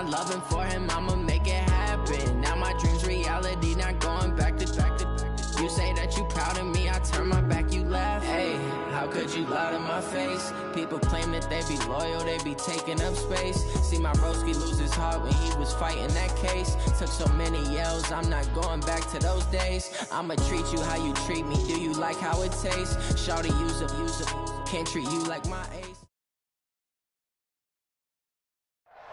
my loving for him, I'ma make it happen. Now my dream's reality, not going back to. You say that you proud of me, I turn my back, you laugh. Hey, how could you lie to my face? People claim that they be loyal, they be taking up space. See my broski lose his heart when he was fighting that case. Took so many yells, I'm not going back to those days. I'ma treat you how you treat me, do you like how it tastes? Shawty, use up, can't treat you like my ace.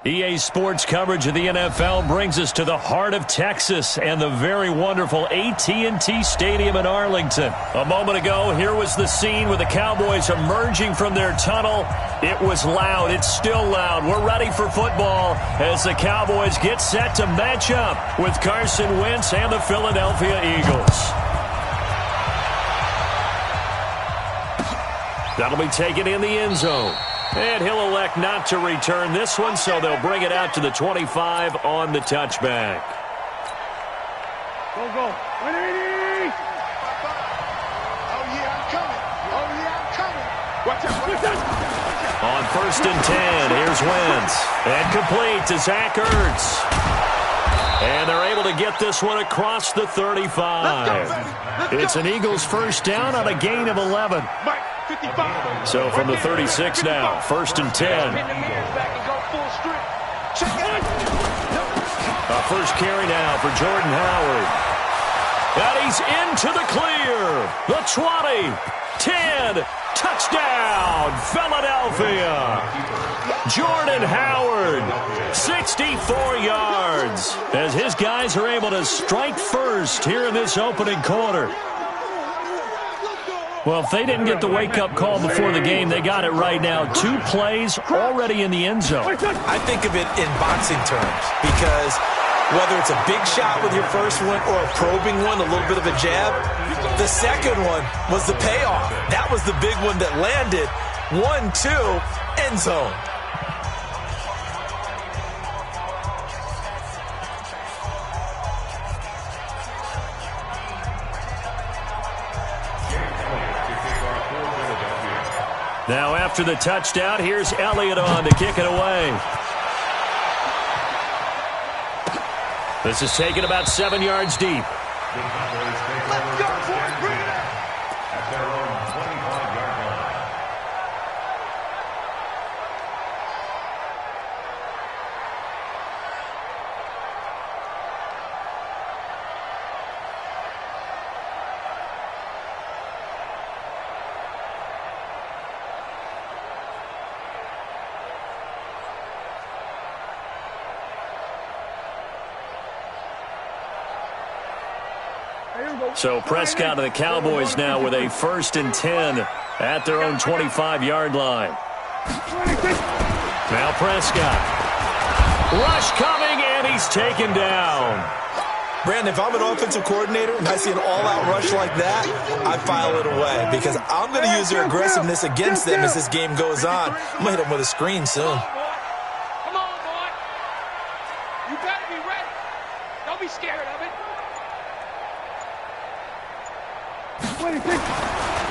EA Sports coverage of the NFL brings us to the heart of Texas and the very wonderful AT&T Stadium in Arlington. A moment ago, here was the scene with the Cowboys emerging from their tunnel. It was loud. It's still loud. We're ready for football as the Cowboys get set to match up with Carson Wentz and the Philadelphia Eagles. That'll be taken in the end zone. And he'll elect not to return this one, so they'll bring it out to the 25 on the touchback. Go. 180! Oh, yeah, I'm coming. Watch out. On 1st and 10, here's Wentz. And complete to Zach Ertz. And they're able to get this one across the 35. It's an Eagles first down on a gain of 11. So from the 36 now, 1st and 10. A first carry now for Jordan Howard. And he's into the clear. The 20, 10, touchdown, Philadelphia. Jordan Howard, 64 yards, as his guys are able to strike first here in this opening quarter. Well, if they didn't get the wake-up call before the game, they got it right now. 2 plays already in the end zone. I think of it in boxing terms because whether it's a big shot with your first one or a probing one, a little bit of a jab, the second one was the payoff. That was the big one that landed. 1-2, end zone. Now after the touchdown, here's Elliott on to kick it away. This is taken about 7 yards deep. Let's go, boys. Bring it up. At their own 25-yard line. So Prescott and the Cowboys now with a 1st and 10 at their own 25-yard line. Now Prescott. Rush coming, and he's taken down. Brandon, if I'm an offensive coordinator and I see an all-out rush like that, I file it away because I'm going to use their aggressiveness against them as this game goes on. I'm going to hit them with a screen soon. Come on, boy. You better be ready. Don't be scared of it.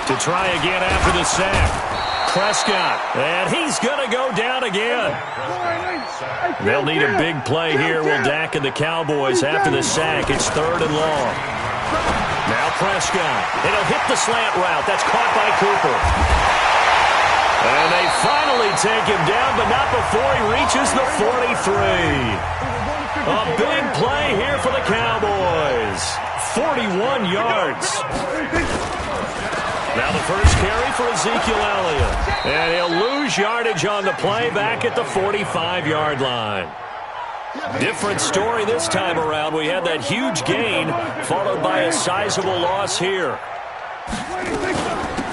To try again after the sack. Prescott, and he's going to go down again. They'll need a big play here. Will Dak and the Cowboys after the sack. It's 3rd and long. Now Prescott, and he'll hit the slant route. That's caught by Cooper. And they finally take him down, but not before he reaches the 43. A big play here for the Cowboys. 41 yards. Now the first carry for Ezekiel Elliott. And he'll lose yardage on the play back at the 45-yard line. Different story this time around. We had that huge gain followed by a sizable loss here.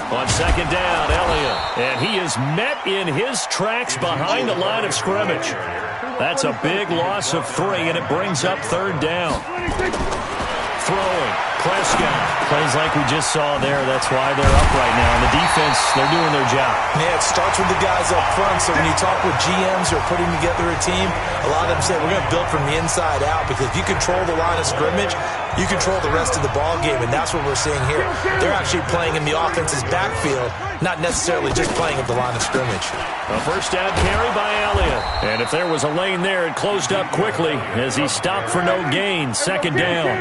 On 2nd down, Elliott. And he is met in his tracks behind the line of scrimmage. That's a big loss of 3, and it brings up 3rd down. Throwing. Prescott. Plays like we just saw there. That's why they're up right now. And the defense, they're doing their job. Yeah, it starts with the guys up front. So when you talk with GMs who are putting together a team, a lot of them say we're going to build from the inside out, because if you control the line of scrimmage, you control the rest of the ball game, and that's what we're seeing here. They're actually playing in the offense's backfield, not necessarily just playing at the line of scrimmage. A first down carry by Elliott. And if there was a lane there, it closed up quickly as he stopped for no gain. Second down.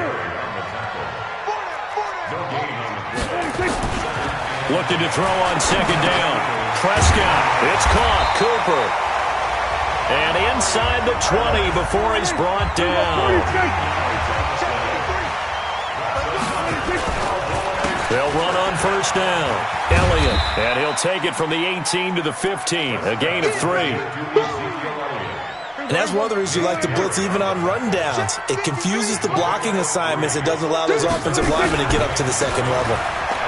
Looking to throw on second down. Prescott. It's caught. Cooper. And inside the 20 before he's brought down. They'll run on first down. Elliott. And he'll take it from the 18 to the 15. A gain of 3. And that's one of the reasons you like to blitz even on rundowns. It confuses the blocking assignments. It doesn't allow those offensive linemen to get up to the second level.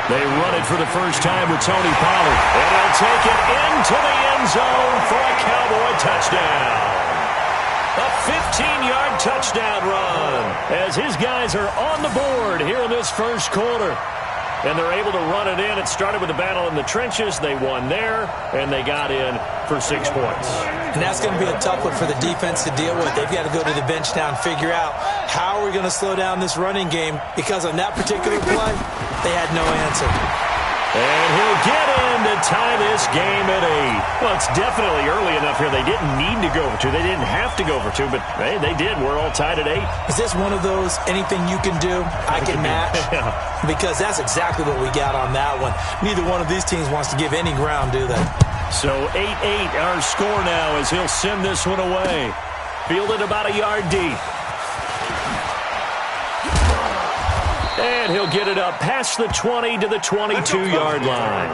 They run it for the first time with Tony Pollard. And he'll take it into the end zone for a Cowboy touchdown. A 15-yard touchdown run as his guys are on the board here in this first quarter. And they're able to run it in. It started with a battle in the trenches. They won there, and they got in for 6 points. And that's going to be a tough one for the defense to deal with. They've got to go to the bench now and figure out how are we going to slow down this running game, because on that particular play, they had no answer. And he'll get in to tie this game at 8. Well, it's definitely early enough here. They didn't need to go for 2. They didn't have to go for 2, but hey, they did. We're all tied at 8. Is this one of those anything you can do, I can match? Yeah. Because that's exactly what we got on that one. Neither one of these teams wants to give any ground, do they? So 8-8 our score now as he'll send this one away. Fielded about a yard deep. And he'll get it up past the 20 to the 22-yard line.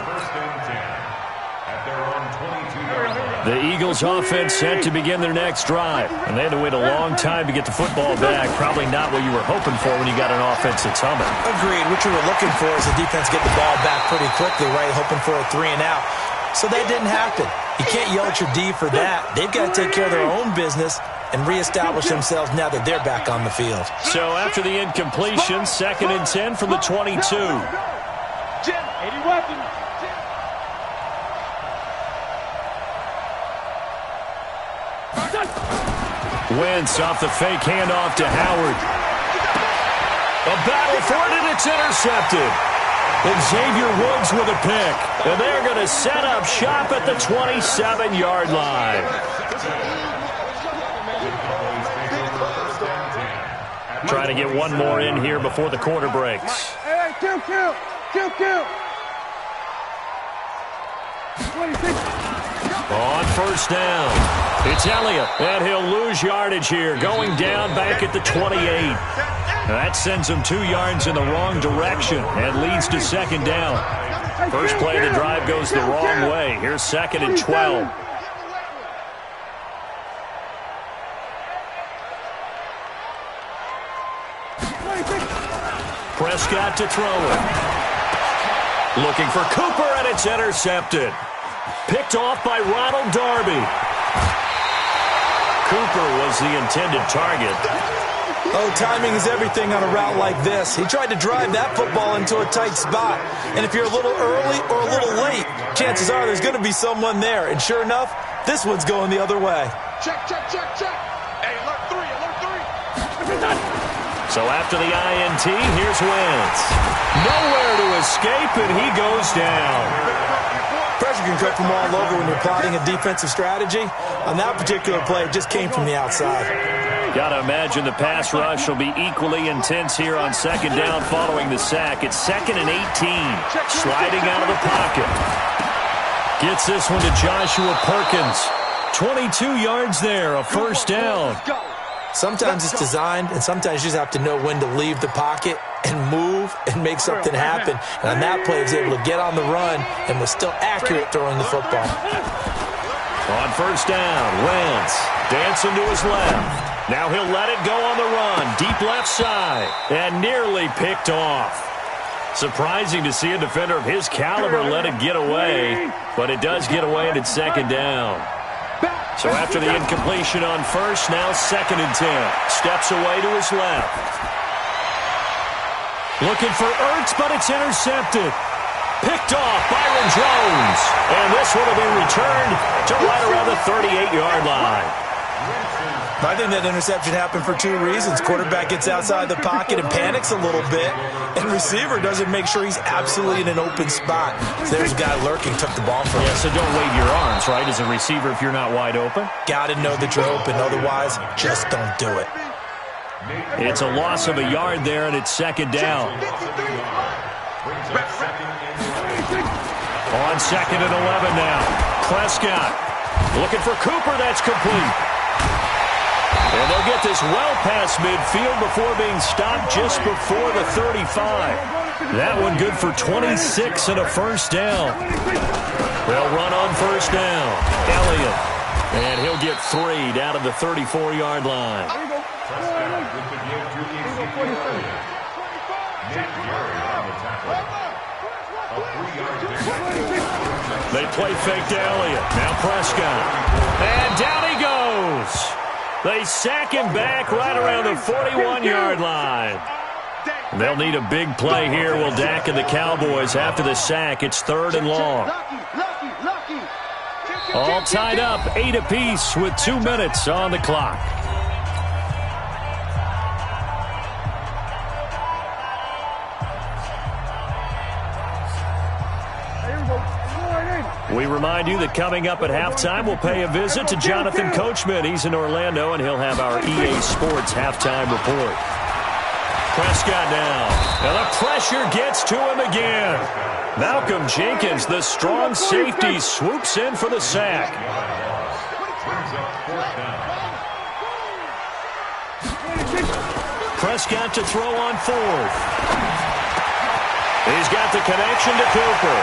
The Eagles offense set to begin their next drive. And they had to wait a long time to get the football back. Probably not what you were hoping for when you got an offense that's humming. Agreed. What you were looking for is the defense get the ball back pretty quickly, right? Hoping for a 3 and out. So that didn't happen. You can't yell at your D for that. They've got to take care of their own business and reestablish themselves now that they're back on the field. So after the incompletion, 2nd and 10 from the 22. Jim, 80 weapons. Wentz off the fake handoff to Howard. A battle for it, and it's intercepted. And Xavier Woods with a pick. And they're going to set up shop at the 27-yard line. Trying to get one more in here before the quarter breaks. Hey, kill. On first down, it's Elliott, and he'll lose yardage here, going down back at the 28. That sends him 2 yards in the wrong direction and leads to second down. First play of the drive goes the wrong way. Here's 2nd and 12. Prescott to throw it. Looking for Cooper, and it's intercepted. Picked off by Ronald Darby. Cooper was the intended target. Oh, timing is everything on a route like this. He tried to drive that football into a tight spot. And if you're a little early or a little late, chances are there's going to be someone there. And sure enough, this one's going the other way. Check. Hey, alert 3. So after the INT, here's Wentz. Nowhere to escape, and he goes down. Pressure can come from all over when you're plotting a defensive strategy. On that particular play, it just came from the outside. Got to imagine the pass rush will be equally intense here on second down following the sack. It's 2nd and 18. Sliding out of the pocket. Gets this one to Joshua Perkins. 22 yards there, a first down. Sometimes it's designed, and sometimes you just have to know when to leave the pocket and move and make something happen. And on that play, he was able to get on the run and was still accurate throwing the football. On first down, Wentz dancing to his left. Now he'll let it go on the run, deep left side, and nearly picked off. Surprising to see a defender of his caliber let it get away, but it does get away, and it's second down. So after the incompletion on first, now 2nd and 10. Steps away to his left. Looking for Ertz, but it's intercepted. Picked off Byron Jones. And this one will be returned to right around the 38-yard line. I think that interception happened for two reasons. Quarterback gets outside the pocket and panics a little bit, and receiver doesn't make sure he's absolutely in an open spot. So there's a guy lurking, took the ball from him. Yeah, so don't wave your arms, right, as a receiver if you're not wide open. Got to know that you're open. Otherwise, just don't do it. It's a loss of a yard there, and it's second down. On second and 11 now. Prescott looking for Cooper. That's complete. And they'll get this well past midfield before being stopped just before the 35. That one good for 26 and a first down. They'll run on first down. Elliott. And he'll get 3 down to the 34-yard line. They play fake to Elliott. Now Prescott. And down he goes. They sack him back right around the 41-yard line. They'll need a big play here. Will Dak and the Cowboys after the sack. It's third and long. All tied up, 8 apiece with 2 minutes on the clock. We remind you that coming up at halftime, we'll pay a visit to Jonathan Coachman. He's in Orlando, and he'll have our EA Sports halftime report. Prescott now. And the pressure gets to him again. Malcolm Jenkins, the strong safety, swoops in for the sack. Prescott to throw on fourth. He's got the connection to Cooper.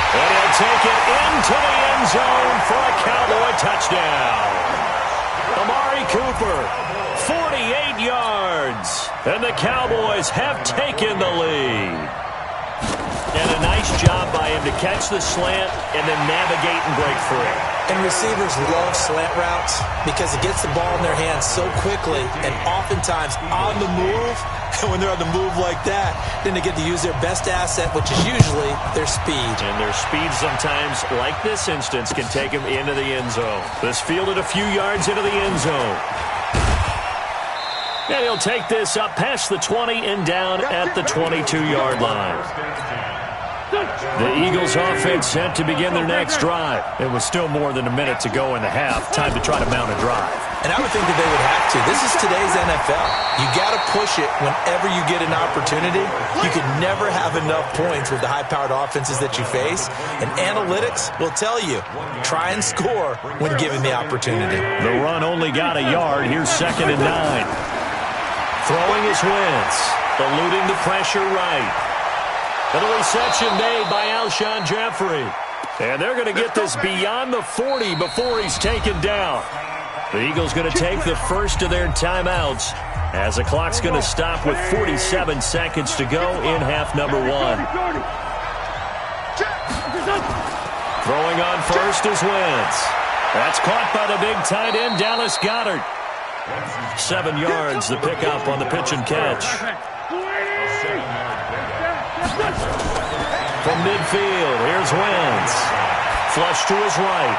And he'll take it into the end zone for a Cowboy touchdown. Amari Cooper, 48 yards. And the Cowboys have taken the lead. And a nice job by him to catch the slant and then navigate and break free. And receivers love slant routes because it gets the ball in their hands so quickly and oftentimes on the move. And when they're on the move like that, then they get to use their best asset, which is usually their speed. And their speed sometimes, like this instance, can take them into the end zone. This fielded a few yards into the end zone. And he'll take this up past the 20 and down at the 22-yard line. The Eagles offense set to begin their next drive. It was still more than a minute to go in the half. Time to try to mount a drive. And I would think that they would have to. This is today's NFL. You got to push it whenever you get an opportunity. You can never have enough points with the high-powered offenses that you face. And analytics will tell you, try and score when given the opportunity. The run only got a yard. Here's second and 9. Throwing his Wentz, eluding the pressure right. And the reception made by Alshon Jeffrey. And they're going to get this beyond the 40 before he's taken down. The Eagles going to take the first of their timeouts as the clock's going to stop with 47 seconds to go in half number 1. Throwing on first is Wentz. That's caught by the big tight end, Dallas Goedert. 7 yards, the pickup on the pitch and catch. From midfield, here's Wentz. Flush to his right.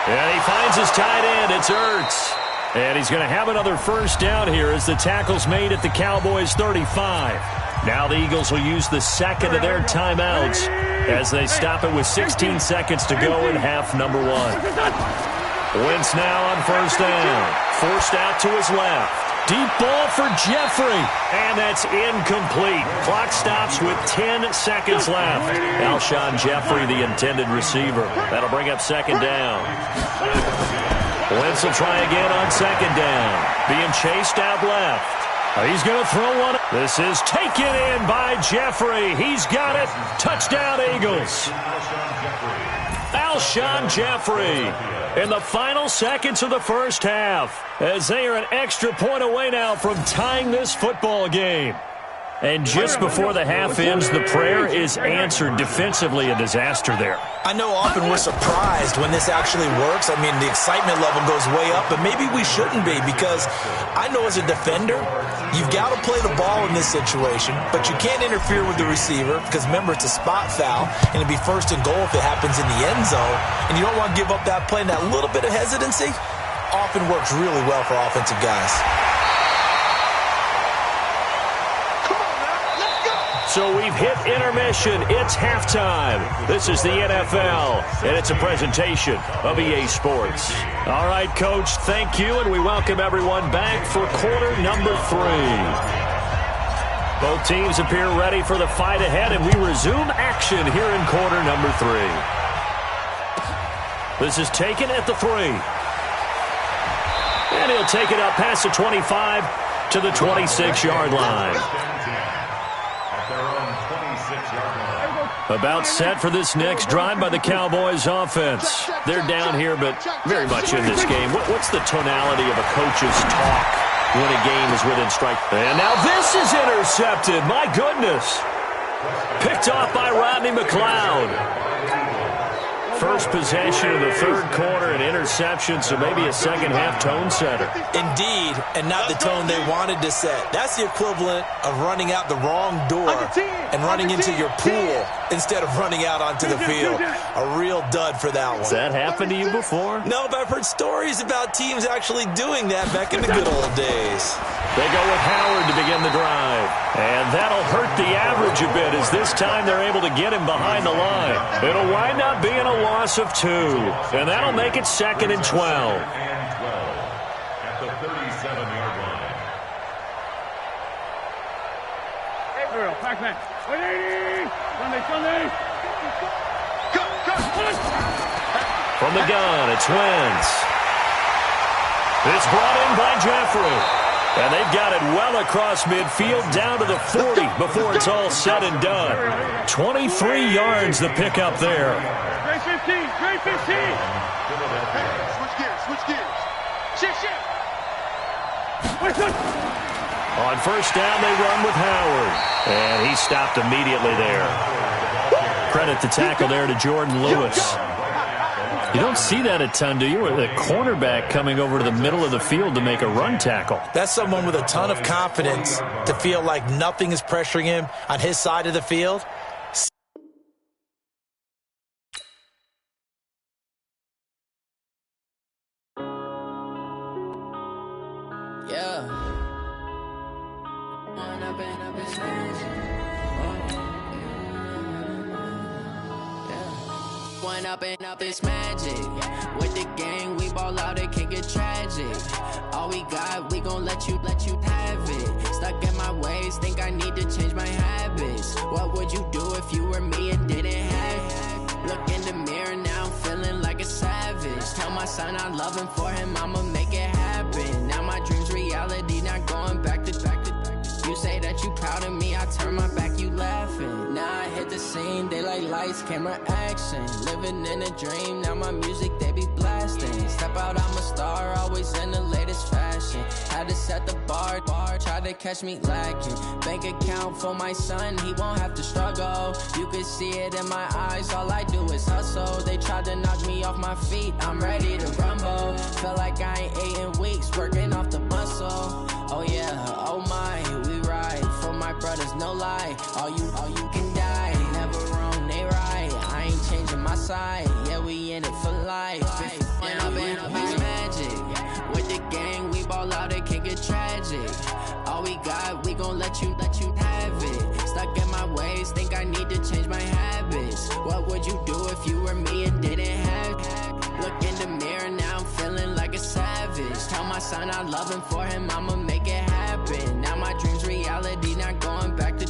And he finds his tight end. It's Ertz. And he's going to have another first down here as the tackle's made at the Cowboys' 35. Now the Eagles will use the second of their timeouts as they stop it with 16 seconds to go in half number 1. Wentz now on first down. Forced out to his left. Deep ball for Jeffrey. And that's incomplete. Clock stops with 10 seconds left. Alshon Jeffrey, the intended receiver. That'll bring up second down. Wentz will try again on second down. Being chased out left. He's going to throw one. This is taken in by Jeffrey. He's got it. Touchdown, Eagles. Alshon Jeffrey in the final seconds of the first half as they are an extra point away now from tying this football game. And just before the half ends, the prayer is answered. Defensively, a disaster there. I know often we're surprised when this actually works. I mean, the excitement level goes way up, but maybe we shouldn't be because I know as a defender, You've got to play the ball in this situation, but you can't interfere with the receiver because, remember, it's a spot foul, and it'd be first and goal if it happens in the end zone, and you don't want to give up that play, and that little bit of hesitancy often works really well for offensive guys. So we've hit intermission. It's halftime. This is the NFL, and it's a presentation of EA Sports. All right, Coach, thank you, and we welcome everyone back for quarter number 3. Both teams appear ready for the fight ahead, and we resume action here in quarter number 3. This is taken at the 3. And he'll take it up past the 25 to the 26-yard line. About set for this next drive by the Cowboys offense. They're down here, but very much in this game. What's the tonality of a coach's talk when a game is within strike? And now this is intercepted. My goodness. Picked off by Rodney McLeod. First possession of the third quarter, an interception, so maybe a second-half tone setter. Indeed, and not the tone they wanted to set. That's the equivalent of running out the wrong door and running into your pool instead of running out onto the field. A real dud for that one. Has that happened to you before? No, but I've heard stories about teams actually doing that back in the good old days. They go with Howard to begin the drive. And that'll hurt the average a bit as this time they're able to get him behind the line. It'll wind up being a loss of 2. And that'll make it 2nd and 12. At the 37-yard line. Hey, girl, Pac-Man. 180! Sunday! From the gun, it's Wentz. It's brought in by Jeffrey. And they've got it well across midfield down to the 40 before it's all said and done. 23 yards the pickup there. Great 15! Great 15! Switch gears! Shift! On first down, they run with Howard. And he stopped immediately there. Credit the tackle there to Jordan Lewis. You don't see that a ton, do you? With a cornerback coming over to the middle of the field to make a run tackle. That's someone with a ton of confidence to feel like nothing is pressuring him on his side of the field. Yeah. One up and up is magic. With the gang, we ball out, it can get tragic. All we got, we gon' let you have it. Stuck in my ways, think I need to change my habits. What would you do if you were me and didn't have it? Look in the mirror, now I'm feeling like a savage. Tell my son I love him, for him I'ma make it happen. Now my dream's reality, not going back to. You say that you proud of me, I turn my back, you laughing. Now I hit the scene, they like lights, camera, action. Living in a dream, now my music, they be blasting. Step out, I'm a star, always in the latest fashion. Had to set the bar, try to catch me lacking. Bank account for my son, he won't have to struggle. You can see it in my eyes, all I do is hustle. They tried to knock me off my feet, I'm ready to rumble. Feel like I ain't ate in weeks, working off the muscle. Oh yeah, oh my, we ride for my brothers, no lie. All you can die, never wrong, they right. I ain't changing my side, yeah, we in it for life. And I've been magic. With the gang, we ball out, it can get tragic. All we got, we gon' let you have it. Stuck in my ways, think I need to change my habits. What would you do if you were me and didn't have it? Look in the mirror, now I'm feeling like a savage. Tell my son I love him, for him I'ma make it happen. Now my dream's reality, not going back to.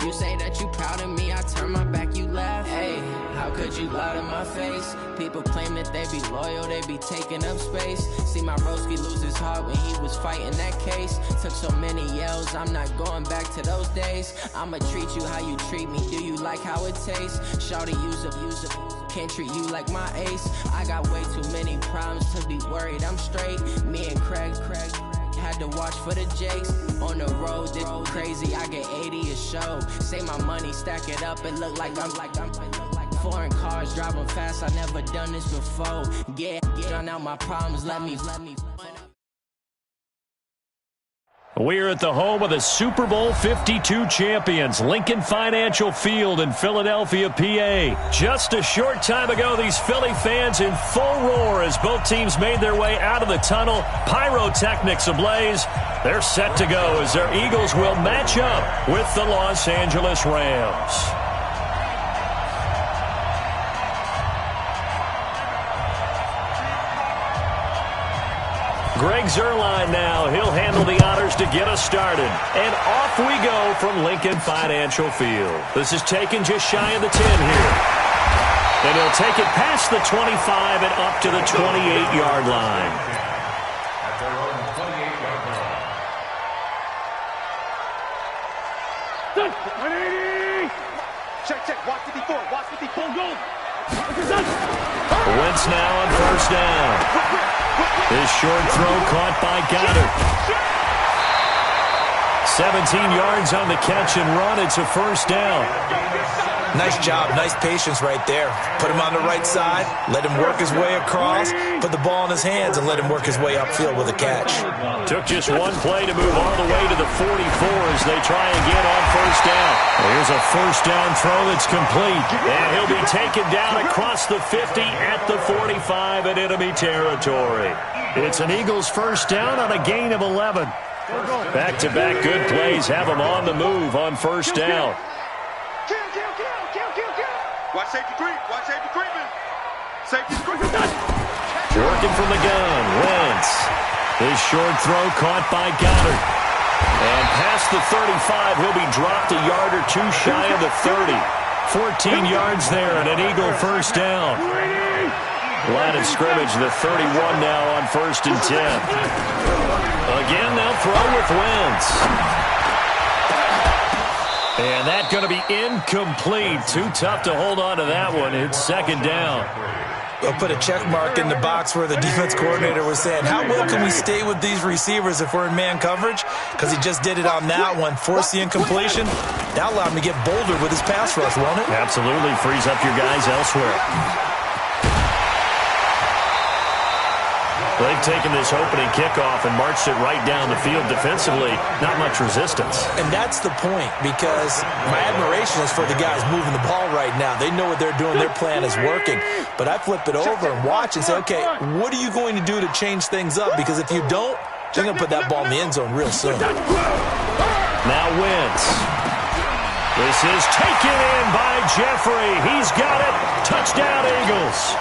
You say that you proud of me, I turn my back, you laugh. Hey, how could you lie to my face? People claim that they be loyal, they be taking up space. See my broski lose his heart when he was fighting that case. Took so many yells, I'm not going back to those days. I'ma treat you how you treat me, do you like how it tastes? Shawty, use up, can't treat you like my ace. I got way too many problems to be worried, I'm straight. Me and Craig had to watch for the Jakes. On the road, this crazy, I get 80 a show. Say my money, stack it up, it look like I'm foreign cars, driving fast, I never done this before. Get out my problems, let me. We're at the home of the Super Bowl 52 champions, Lincoln Financial Field in Philadelphia, PA. Just a short time ago, these Philly fans in full roar as both teams made their way out of the tunnel. Pyrotechnics ablaze. They're set to go as their Eagles will match up with the Los Angeles Rams. Greg Zuerlein now. He'll handle the honors to get us started. And off we go from Lincoln Financial Field. This is taken just shy of the 10 here. And he'll take it past the 25 and up to the 28-yard line. At their own 28-yard line. Check. Watch 54. Watch 54. Go. Wentz now on first down. This short throw caught by Goddard. 17 yards on the catch and run. It's a first down. Nice job. Nice patience right there. Put him on the right side. Let him work his way across. Put the ball in his hands and let him work his way upfield with a catch. Took just one play to move all the way to the 44 as they try again on first down. Here's a first down throw that's complete. And he'll be taken down across the 50 at the 45 in enemy territory. It's an Eagles first down on a gain of 11. Back-to-back good plays have them on the move on first down. Kill. Watch safety creep. Watch safety creeping. Safety creeping. Working from the gun, Wentz. His short throw caught by Goddard. And past the 35, he'll be dropped a yard or two shy of the 30. 14 yards there and an Eagle first down. Line of scrimmage, the 31 now on first and 10. Again, they'll throw with Wentz. And that's going to be incomplete. Too tough to hold on to that one. It's second down. I'll put a check mark in the box where the defense coordinator was saying, how well can we stay with these receivers if we're in man coverage? Because he just did it on that one. Force the incompletion. That allowed him to get bolder with his pass rush, won't it? Absolutely. Frees up your guys elsewhere. They've taken this opening kickoff and marched it right down the field defensively. Not much resistance. And that's the point, because my admiration is for the guys moving the ball right now. They know what they're doing. Their plan is working. But I flip it over and watch and say, okay, what are you going to do to change things up? Because if you don't, they're going to put that ball in the end zone real soon. Now Wentz. This is taken in by Jeffrey. He's got it. Touchdown, Eagles.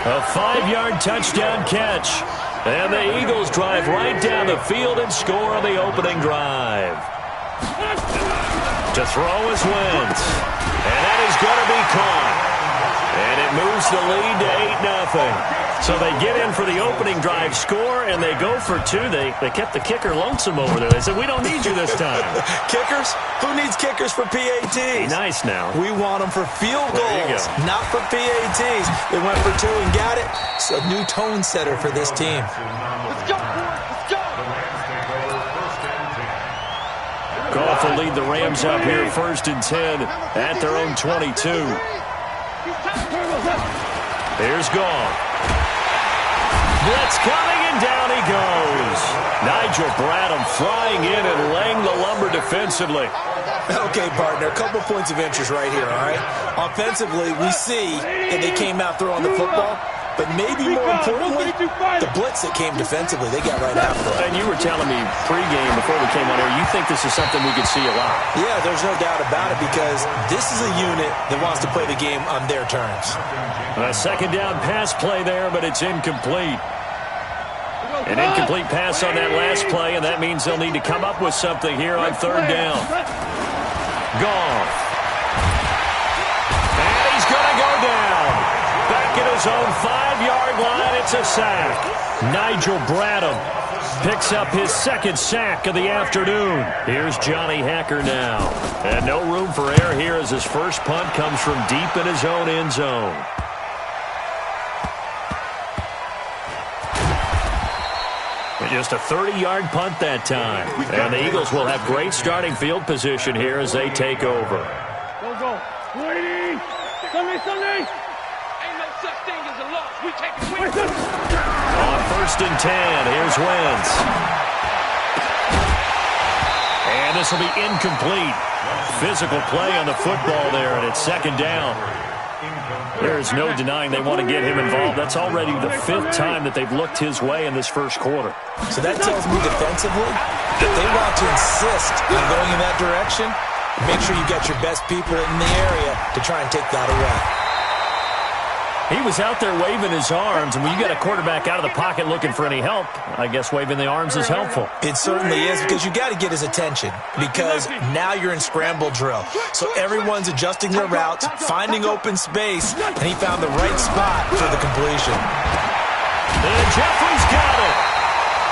A 5-yard touchdown catch. And the Eagles drive right down the field and score on the opening drive. To throw is Wentz. And that is going to be caught. And it moves the lead to 8-0. So they get in for the opening drive score, and they go for two. They kept the kicker lonesome over there. They said, we don't need you this time. Kickers? Who needs kickers for PATs? Nice now. We want them for field There you goals, go. not for PATs. They went for two and got it. It's a new tone setter for this team. Let's go, boys. Let's go. Goff will lead the Rams up here first and 10 at their own 22. Here's Goff. Blitz coming, and down he goes. Nigel Bradham flying in and laying the lumber defensively. Okay, partner, a couple points of interest right here, all right? Offensively, we see that they came out throwing the football, but maybe more importantly, the blitz that came defensively, they got right after it. And you were telling me pregame before we came on here, you think this is something we could see a lot. Yeah, there's no doubt about it, because this is a unit that wants to play the game on their terms. A second down pass play there, but it's incomplete. An incomplete pass on that last play, and that means they'll need to come up with something here on third down. Goff. And he's going to go down. Back at his own 5-yard line, it's a sack. Nigel Bradham picks up his second sack of the afternoon. Here's Johnny Hacker now. And no room for error here as his first punt comes from deep in his own end zone. Just a 30-yard punt that time. And the Eagles will have great starting field position here as they take over. Go. Waiting. Sunday. Ain't no such thing as a loss. We take it with us. On first and 10, here's Wentz. And this will be incomplete. Physical play on the football there, and it's second down. There's no denying they want to get him involved. That's already the 5th time that they've looked his way in this first quarter. So that tells me defensively that they want to insist on going in that direction. Make sure you got your best people in the area to try and take that away. He was out there waving his arms, and when you got a quarterback out of the pocket looking for any help, I guess waving the arms is helpful. It certainly is, because you got to get his attention, because now you're in scramble drill. So everyone's adjusting their routes, finding open space, and he found the right spot for the completion. And Jeffrey's got it.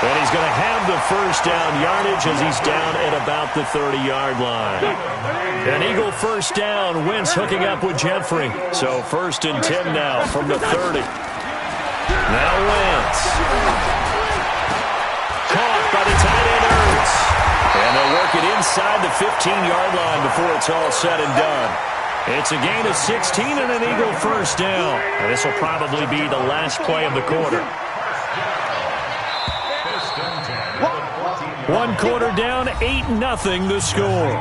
And he's going to have the first down yardage as he's down at about the 30-yard line. An Eagle first down. Wentz hooking up with Jeffrey. So 1st and 10 now from the 30. Now Wentz. Caught by the tight end Ertz. And they'll work it inside the 15-yard line before it's all said and done. It's a gain of 16 and an Eagle first down. And this will probably be the last play of the quarter. 1 quarter down, 8-0 the score.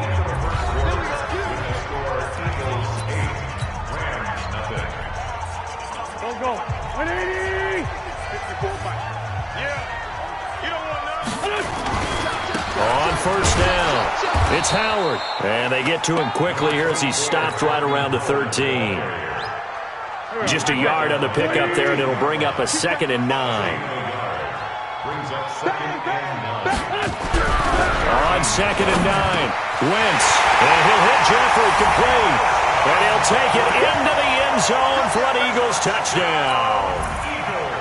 Go. 180. On first down, it's Howard. And they get to him quickly here as he's stopped right around the 13. Just a yard on the pickup there, and it'll bring up a 2nd and 9. On 2nd and 9, Wentz, and he'll hit Jeffrey complete. And he'll take it into the end zone for an Eagles touchdown.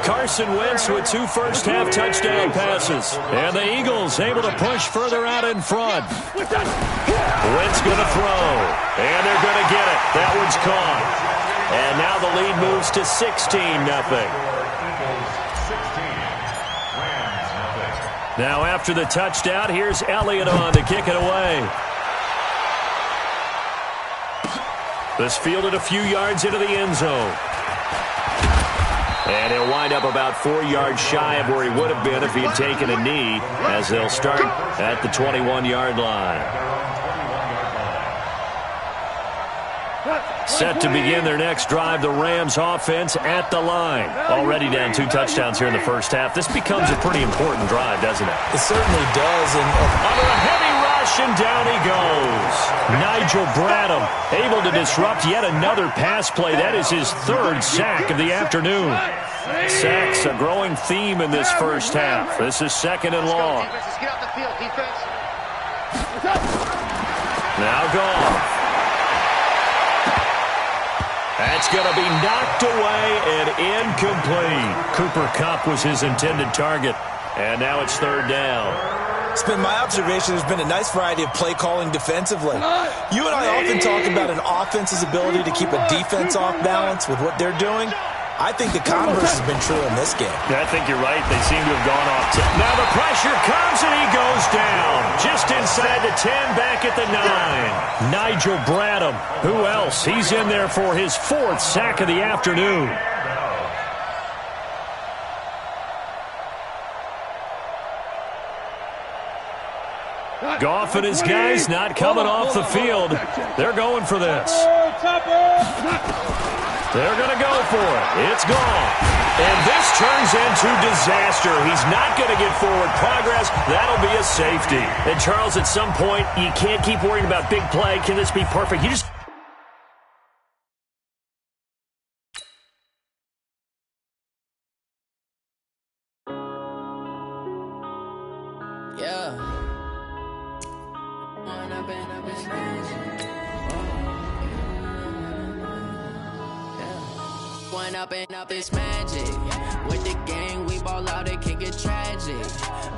Carson Wentz with 2 first-half touchdown passes. And the Eagles able to push further out in front. Wentz going to throw. And they're going to get it. That one's caught. And now the lead moves to 16-0. Now after the touchdown, here's Elliott on to kick it away. This fielded a few yards into the end zone. And he'll wind up about 4 yards shy of where he would have been if he had taken a knee, as they'll start at the 21-yard line. Set to begin their next drive, the Rams offense at the line. Already down 2 touchdowns here in the first half. This becomes a pretty important drive, doesn't it? It certainly does. And under a heavy rush, and down he goes. Nigel Bradham able to disrupt yet another pass play. That is his 3rd sack of the afternoon. Sacks a growing theme in this first half. This is 2nd and long. Now Goff. That's going to be knocked away and incomplete. Cooper Kupp was his intended target. And now it's 3rd down. It's been my observation there's been a nice variety of play calling defensively. You and I often talk about an offense's ability to keep a defense off balance with what they're doing. I think the converse has been true in this game. Yeah, I think you're right. They seem to have gone off. Now the pressure comes and he goes down. Just inside the 10, back at the 9. Nigel Bradham. Who else? He's in there for his 4th sack of the afternoon. Goff and his guys not coming off the field. They're going for this. They're going to go for it. It's gone. And this turns into disaster. He's not going to get forward progress. That'll be a safety. And, Charles, at some point, you can't keep worrying about big play. Can this be perfect? You just... Up is magic. With the gang, we ball out, it can get tragic.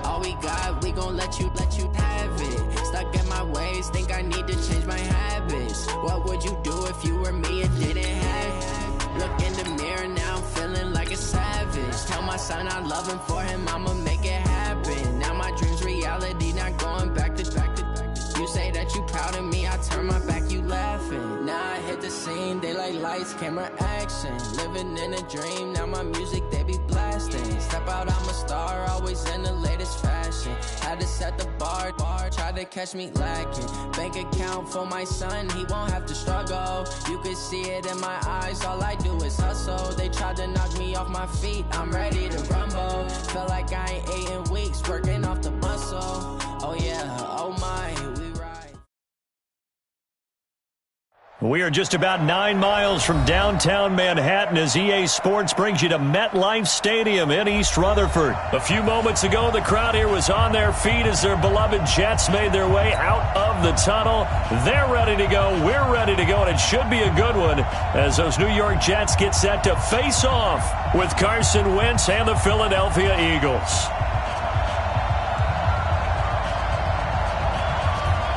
All we got, we gon' let you have it. Stuck in my ways, think I need to change my habits. What would you do if you were me and didn't have it? Look in the mirror, now I'm feeling like a savage. Tell my son I love him, for him I'ma make it happen. Now my dream's reality, not going back to. You say that you proud of me, I turn my back, you laughing. Now I hit the scene, they like lights, camera, action. Living in a dream, now my music, they be blasting. step out, I'm a star, always in the latest fashion. Had to set the bar, try to catch me lacking. Bank account for my son, he won't have to struggle. You can see it in my eyes, all I do is hustle. They tried to knock me off my feet, I'm ready to rumble. Felt like I ain't ate in weeks, working off the muscle. Oh yeah, oh my, we ride. We are just about 9 miles from downtown Manhattan as EA Sports brings you to MetLife Stadium in East Rutherford. A few moments ago, the crowd here was on their feet as their beloved Jets made their way out of the tunnel. They're ready to go. We're ready to go, and it should be a good one as those New York Jets get set to face off with Carson Wentz and the Philadelphia Eagles.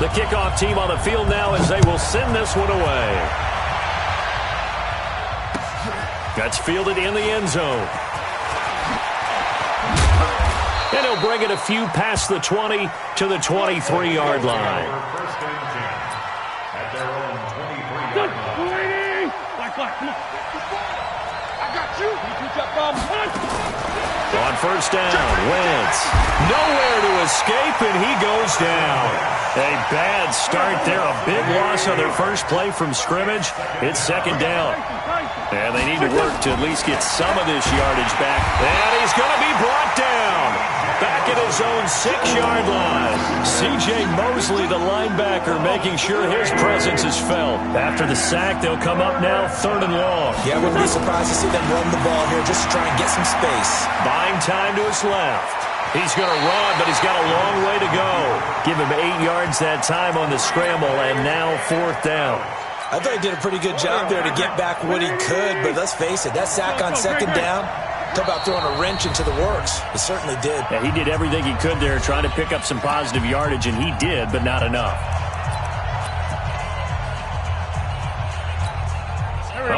The kickoff team on the field now as they will send this one away. That's fielded in the end zone. And he'll bring it a few past the 20 to the 23-yard line. At their own 23-yard line. Black, come on. I got you. On first down, Wentz. Nowhere to escape, and he goes down. A bad start there. A big loss on their first play from scrimmage. It's second down. And they need to work to at least get some of this yardage back. And he's going to be brought down. Back at his own 6-yard line. C.J. Mosley, the linebacker, making sure his presence is felt. After the sack, they'll come up now 3rd and long. Yeah, I wouldn't be surprised to see them run the ball here just to try and get some space. Buying time to his left. He's going to run, but he's got a long way to go. Give him 8 yards that time on the scramble, and now 4th down. I thought he did a pretty good job there to get back what he could, but let's face it, that sack on 2nd down, talk about throwing a wrench into the works. It certainly did. Yeah, he did everything he could there, trying to pick up some positive yardage, and he did, but not enough.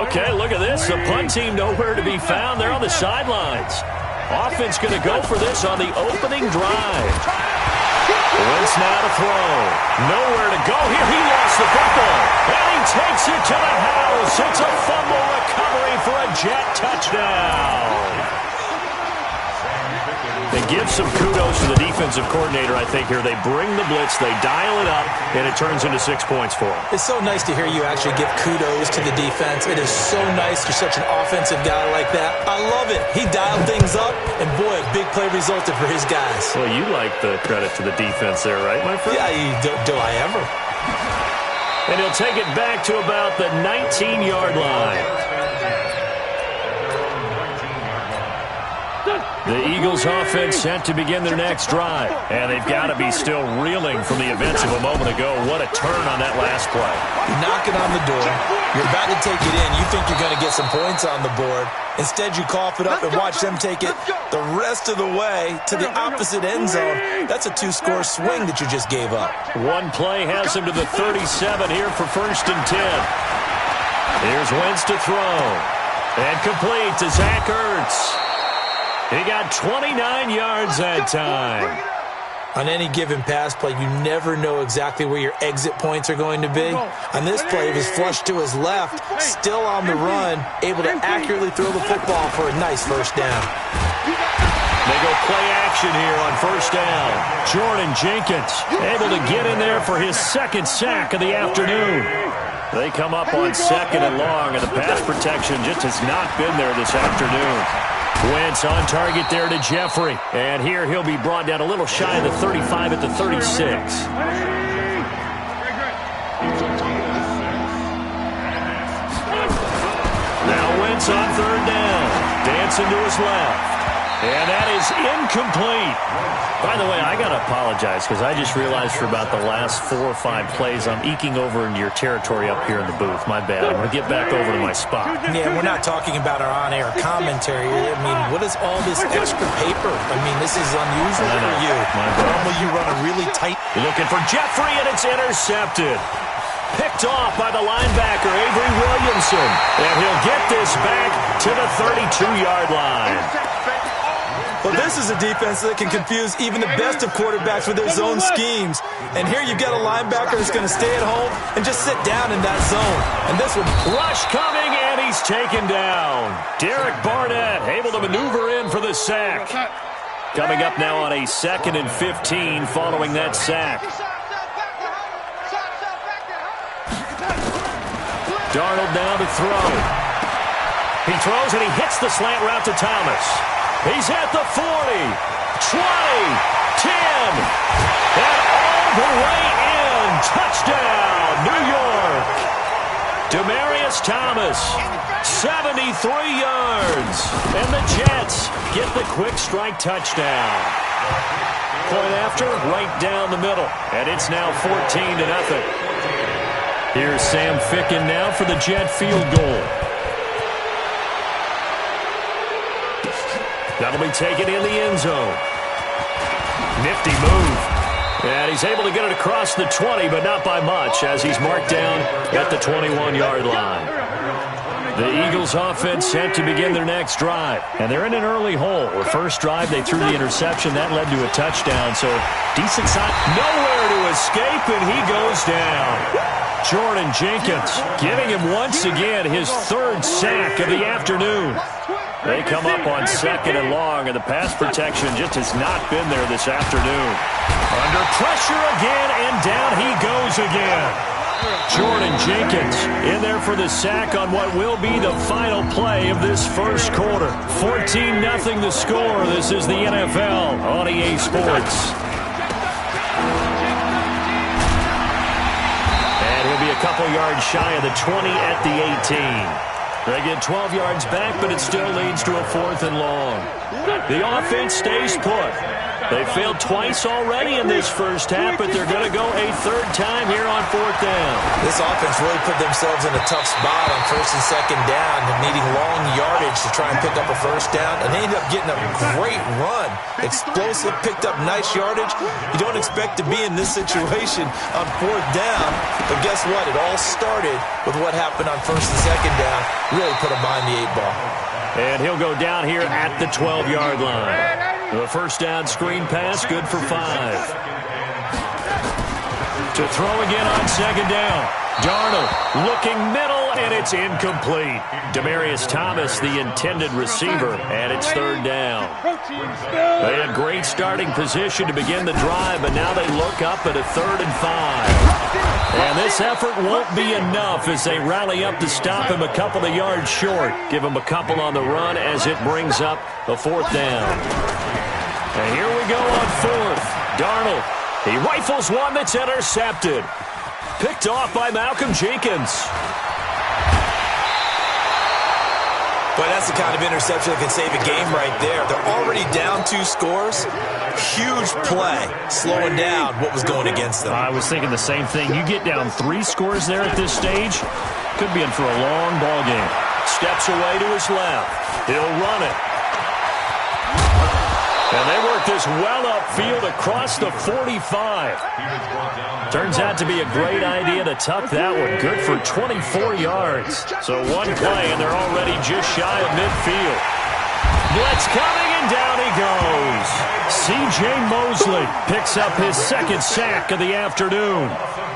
Okay, look at this. The punt team nowhere to be found. They're on the sidelines. Offense going to go for this on the opening drive. Wentz now to throw. Nowhere to go here. He lost the football. And he takes it to the house. It's a fumble recovery for a Jet touchdown. They give some kudos to the defensive coordinator, I think, here. They bring the blitz, they dial it up, and it turns into 6 points for them. It's so nice to hear you actually give kudos to the defense. It is so nice you're such an offensive guy like that. I love it. He dialed things up, and boy, a big play resulted for his guys. Well, you like the credit to the defense there, right, my friend? Yeah, do I ever? And he'll take it back to about the 19-yard line. The Eagles offense set to begin their next drive. And they've got to be still reeling from the events of a moment ago. What a turn on that last play. Knocking on the door. You're about to take it in. You think you're going to get some points on the board. Instead, you cough it up and watch them take it the rest of the way to the opposite end zone. That's a 2-score swing that you just gave up. One play has him to the 37 here for 1st and 10. Here's Wentz to throw. And complete to Zach Ertz. He got 29 yards that time. On any given pass play, you never know exactly where your exit points are going to be. On this play, he was flushed to his left, still on the run, able to accurately throw the football for a nice 1st down. They go play action here on 1st down. Jordan Jenkins able to get in there for his 2nd sack of the afternoon. They come up on 2nd and long, and the pass protection just has not been there this afternoon. Wentz on target there to Jeffrey. And here he'll be brought down a little shy of the 35 at the 36. Now Wentz on 3rd down. Dancing to his left. And that is incomplete. By the way, I got to apologize because I just realized for about the last 4 or 5 plays I'm eking over into your territory up here in the booth. My bad. I'm going to get back over to my spot. Yeah, we're not talking about our on-air commentary. I mean, what is all this extra paper? I mean, this is unusual for you. Normally you run a really tight... Looking for Jeffrey, and it's intercepted. Picked off by the linebacker, Avery Williamson. And he'll get this back to the 32-yard line. Well, this is a defense that can confuse even the best of quarterbacks with their zone schemes. And here you've got a linebacker that's going to stay at home and just sit down in that zone. And this one... Rush coming, and he's taken down. Derek Barnett able to maneuver in for the sack. Coming up now on a 2nd and 15 following that sack. Darnold down to throw. He throws and he hits the slant route to Thomas. He's at the 40, 20, 10, and all the way in. Touchdown, New York. Demaryius Thomas, 73 yards. And the Jets get the quick strike touchdown. Point after, right down the middle. And it's now 14-0. Here's Sam Ficken now for the Jet field goal. That'll be taken in the end zone. Nifty move. And he's able to get it across the 20, but not by much, as he's marked down at the 21-yard line. The Eagles offense set to begin their next drive. And they're in an early hole. Their first drive, they threw the interception. That led to a touchdown. So decent size. Nowhere to escape, and he goes down. Jordan Jenkins giving him once again his 3rd sack of the afternoon. They come up on 2nd and long, and the pass protection just has not been there this afternoon. Under pressure again, and down he goes again. Jordan Jenkins in there for the sack on what will be the final play of this first quarter. 14-0 the score. This is the NFL on EA Sports. And he'll be a couple yards shy of the 20 at the 18. They get 12 yards back, but it still leads to a 4th and long. The offense stays put. They failed twice already in this first half, but they're going to go a 3rd time here on 4th down. This offense really put themselves in a tough spot on 1st and 2nd down, needing long yardage to try and pick up a 1st down, and they ended up getting a great run. Explosive, picked up nice yardage. You don't expect to be in this situation on 4th down, but guess what? It all started with what happened on 1st and 2nd down. Really put them behind the 8 ball. And he'll go down here at the 12-yard line. The 1st down screen pass, good for 5. To throw again on 2nd down. Darnold looking middle, and it's incomplete. Demaryius Thomas, the intended receiver, and it's 3rd down. They had great starting position to begin the drive, but now they look up at a 3rd and 5. And this effort won't be enough as they rally up to stop him a couple of yards short. Give him a couple on the run as it brings up the 4th down. And here we go on 4th. Darnold, he rifles one that's intercepted. Picked off by Malcolm Jenkins. But that's the kind of interception that can save a game right there. They're already down 2 scores. Huge play, slowing down what was going against them. I was thinking the same thing. You get down 3 scores there at this stage, could be in for a long ball game. Steps away to his left. He'll run it. And they work this well upfield across the 45. Turns out to be a great idea to tuck that one. Good for 24 yards. So one play, and they're already just shy of midfield. Blitz coming, and down he goes. C.J. Mosley picks up his 2nd sack of the afternoon.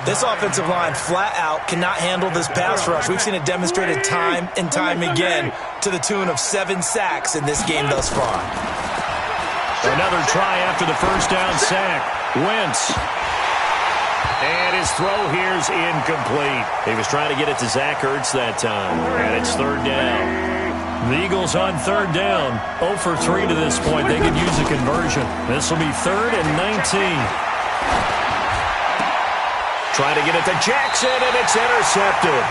This offensive line flat out cannot handle this pass rush. We've seen it demonstrated time and time again to the tune of 7 sacks in this game thus far. Another try after the 1st down sack. Wentz. And his throw here's incomplete. He was trying to get it to Zach Ertz that time. And it's 3rd down. The Eagles on 3rd down. 0 for 3 to this point. They could use a conversion. This will be 3rd and 19. Trying to get it to Jackson, and it's intercepted.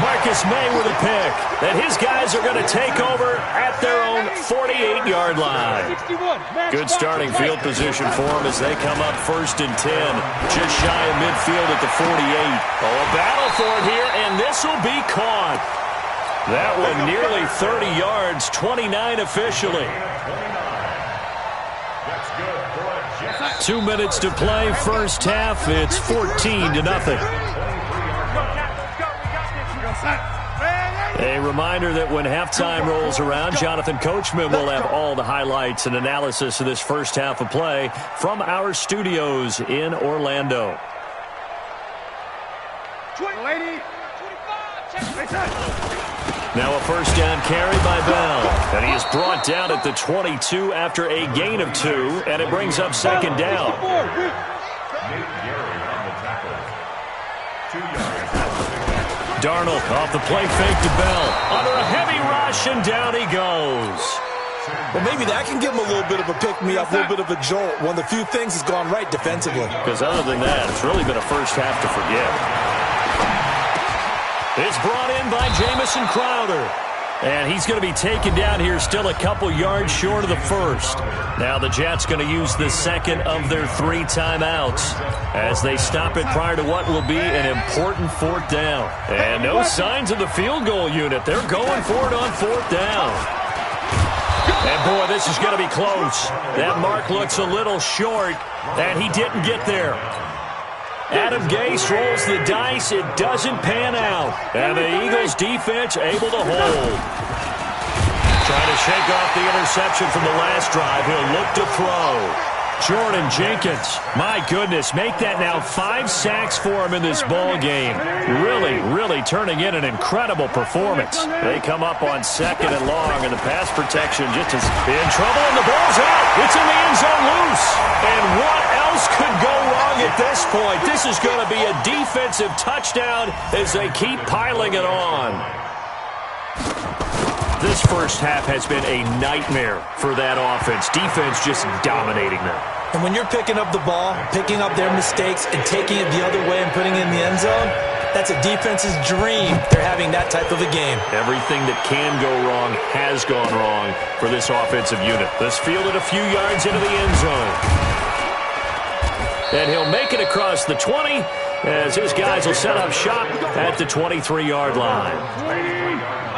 Marcus May with a pick that his guys are going to take over at their own 48-yard line. Good starting field position for them as they come up 1st and 10. Just shy of midfield at the 48. Oh, a battle for it here, and this will be caught. That one nearly 30 yards, 29 officially. 2 minutes to play, first half. It's 14-0. A reminder that when halftime rolls around, Jonathan Coachman will have all the highlights and analysis of this first half of play from our studios in Orlando. Now a first down carry by Bell. And he is brought down at the 22 after a gain of 2, and it brings up second down. Darnold off the play fake to Bell. Under a heavy rush, and down he goes. Well, maybe that can give him a little bit of a pick-me-up, a little bit of a jolt. One of the few things that's gone right defensively. Because other than that, it's really been a first half to forget. It's brought in by Jamison Crowder. And he's going to be taken down here still a couple yards short of the first. Now the Jets going to use the second of their 3 timeouts as they stop it prior to what will be an important 4th down. And no signs of the field goal unit. They're going for it on 4th down. And, boy, this is going to be close. That mark looks a little short, and he didn't get there. Adam Gase rolls the dice. It doesn't pan out. And the Eagles defense able to hold. Trying to shake off the interception from the last drive. He'll look to throw. Jordan Jenkins, my goodness, make that now 5 sacks for him in this ball game. Really turning in an incredible performance. They come up on 2nd and long, and the pass protection just is in trouble, and the ball's out. It's in the end zone loose. And what else could go wrong at this point? This is going to be a defensive touchdown as they keep piling it on. This first half has been a nightmare for that offense. Defense just dominating them. And when you're picking up the ball, picking up their mistakes, and taking it the other way and putting it in the end zone, that's a defense's dream. They're having that type of a game. Everything that can go wrong has gone wrong for this offensive unit. This fielded a few yards into the end zone. And he'll make it across the 20 as his guys will set up shop at the 23-yard line.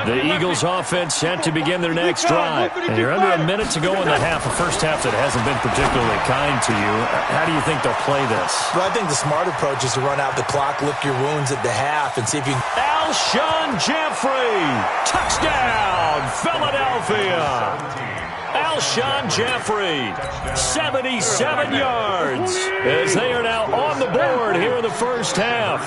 The Eagles offense set to begin their next drive. And you're under a minute to go in the half, a first half that hasn't been particularly kind to you. How do you think they'll play this? Well, I think the smart approach is to run out the clock, lick your wounds at the half, and see if you can... Alshon Jeffrey, touchdown, Philadelphia. Alshon Jeffrey, 77 yards, as they are now on the board here in the first half.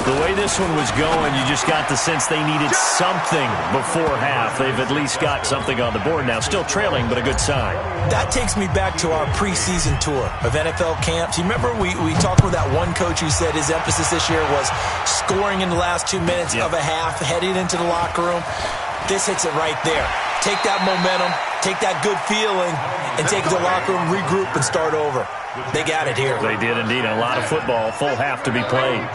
The way this one was going, you just got the sense they needed something before half. They've at least got something on the board now. Still trailing, but a good sign. That takes me back to our preseason tour of NFL camps. You remember we talked with that one coach who said his emphasis this year was scoring in the last 2 minutes of a half, heading into the locker room. This hits it right there. Take that momentum, take that good feeling, and take it to the locker room, regroup, and start over. They got it here. They did indeed. A lot of football, full half to be played.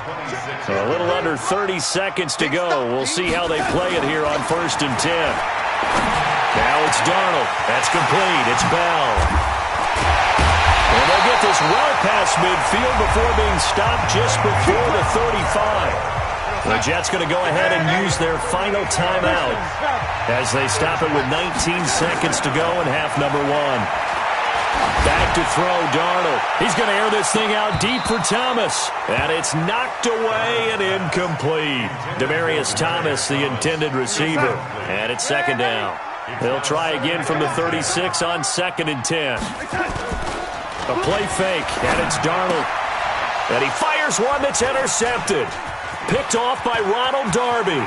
So a little under 30 seconds to go. We'll see how they play it here on 1st and 10. Now it's Darnold. That's complete. It's Bell. And they'll get this well past midfield before being stopped just before the 35. The Jets going to go ahead and use their final timeout as they stop it with 19 seconds to go in half number 1. Back to throw, Darnold. He's going to air this thing out deep for Thomas. And it's knocked away and incomplete. Demaryius Thomas, the intended receiver. And it's 2nd down. They'll try again from the 36 on 2nd and 10. A play fake, and it's Darnold. And he fires one that's intercepted. Picked off by Ronald Darby.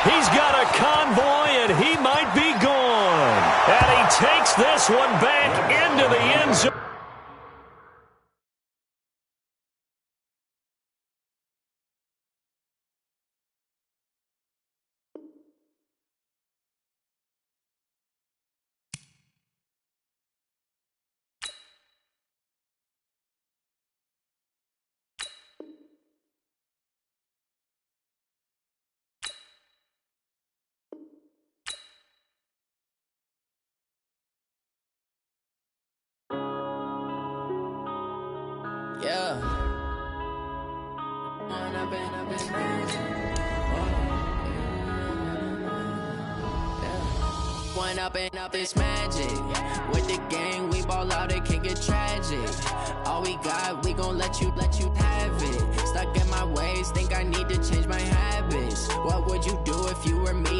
He's got a convoy, and he might be gone. And he takes this one back into the end zone. Yeah. One up and up is magic. With the gang, we ball out, it can get tragic. All we got, we gon' let you have it. Stuck in my ways, think I need to change my habits. What would you do if you were me?